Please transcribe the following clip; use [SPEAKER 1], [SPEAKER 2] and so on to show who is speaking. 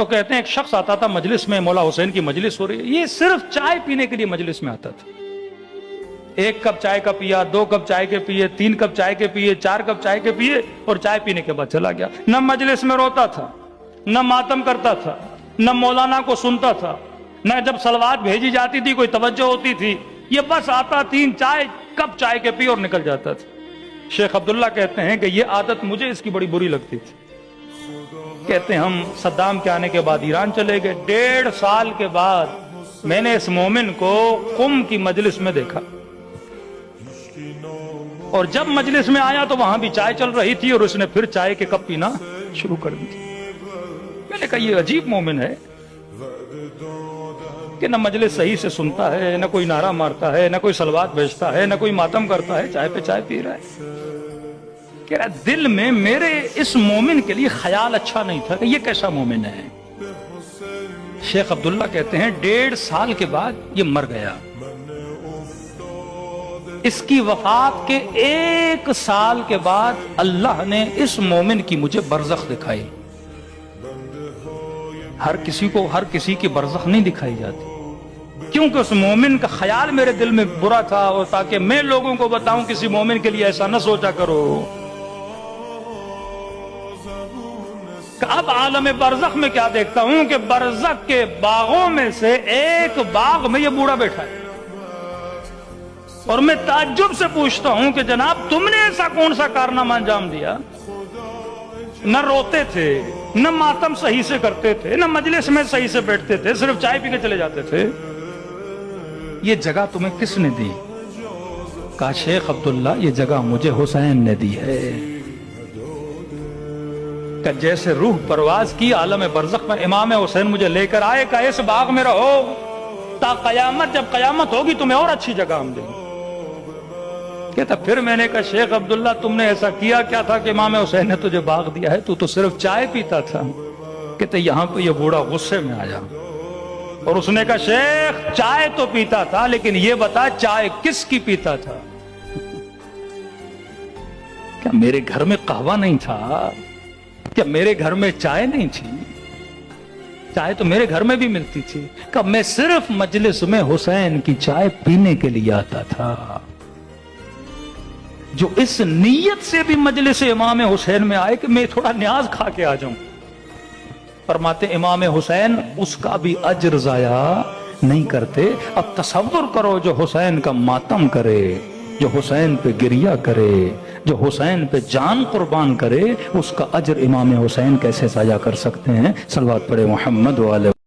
[SPEAKER 1] تو کہتے ہیں ایک شخص آتا تھا مجلس میں، مولا حسین کی مجلس ہو رہی ہے، یہ صرف چائے پینے کے لیے مجلس میں آتا تھا۔ 1 کپ چائے کا پیا، 2 کپ چائے کے پیے، 3 کپ چائے کے پیے، 4 کپ چائے کے پیے، اور چائے پینے کے بعد چلا گیا۔ نہ مجلس میں روتا تھا، نہ ماتم کرتا تھا، نہ مولانا کو سنتا تھا، نہ جب صلوات بھیجی جاتی تھی کوئی توجہ ہوتی تھی، یہ بس آتا 3 کپ چائے کے پی اور نکل جاتا تھا۔ شیخ عبداللہ کہتے ہیں کہ یہ عادت مجھے اس کی بڑی بری لگتی تھی۔ کہتے ہیں ہم صدام کے آنے کے بعد ایران چلے گئے، 1.5 سال کے بعد میں نے اس مومن کو قم کی مجلس میں دیکھا، اور جب مجلس میں آیا تو وہاں بھی چائے چل رہی تھی، اور اس نے پھر چائے کے کپ پینا شروع کر دی۔ میں نے کہا یہ عجیب مومن ہے کہ نہ مجلس صحیح سے سنتا ہے، نہ کوئی نعرہ مارتا ہے، نہ کوئی صلوات بھیجتا ہے، نہ کوئی ماتم کرتا ہے، چائے پہ چائے پی رہا ہے۔ کہہ رہا دل میں میرے اس مومن کے لیے خیال اچھا نہیں تھا کہ یہ کیسا مومن ہے۔ شیخ عبداللہ کہتے ہیں 1.5 سال کے بعد یہ مر گیا۔ اس کی وفات کے 1 سال کے بعد اللہ نے اس مومن کی مجھے برزخ دکھائی۔ ہر کسی کی برزخ نہیں دکھائی جاتی، کیونکہ اس مومن کا خیال میرے دل میں برا تھا، اور تاکہ میں لوگوں کو بتاؤں کسی مومن کے لیے ایسا نہ سوچا کرو۔ اب عالم برزخ میں کیا دیکھتا ہوں کہ برزخ کے باغوں میں سے ایک باغ میں یہ بوڑھا بیٹھا ہے، اور میں تعجب سے پوچھتا ہوں کہ جناب تم نے ایسا کون سا کارنامہ انجام دیا؟ نہ روتے تھے، نہ ماتم صحیح سے کرتے تھے، نہ مجلس میں صحیح سے بیٹھتے تھے، صرف چائے پی کے چلے جاتے تھے، یہ جگہ تمہیں کس نے دی؟ کہا شیخ عبداللہ یہ جگہ مجھے حسین نے دی ہے۔ کہ جیسے روح پرواز کی عالم برزخ میں امام حسین مجھے لے کر آئے، کہ اس باغ میں رہو تا قیامت، جب قیامت ہوگی تمہیں اور اچھی جگہ ہم دیں گے۔ کہتا پھر میں نے کہا شیخ عبداللہ تم نے ایسا کیا کیا تھا کہ امام حسین نے تجھے باغ دیا ہے؟ تو صرف چائے پیتا تھا۔ کہتے یہاں پہ یہ بوڑھا غصے میں آیا، اور اس نے کہا شیخ چائے تو پیتا تھا، لیکن یہ بتا چائے کس کی پیتا تھا؟ کیا میرے گھر میں قہوہ نہیں تھا؟ کیا میرے گھر میں چائے نہیں تھی؟ چائے تو میرے گھر میں بھی ملتی تھی۔ کہ میں صرف مجلس میں حسین کی چائے پینے کے لیے آتا تھا۔ جو اس نیت سے بھی مجلس امام حسین میں آئے کہ میں تھوڑا نیاز کھا کے آ جاؤں، فرماتے امام حسین اس کا بھی اجر ضائع نہیں کرتے۔ اب تصور کرو جو حسین کا ماتم کرے، جو حسین پہ گریہ کرے، جو حسین پہ جان قربان کرے، اس کا اجر امام حسین کیسے ضائع کر سکتے ہیں؟ صلوات پڑھے محمد وعلیہ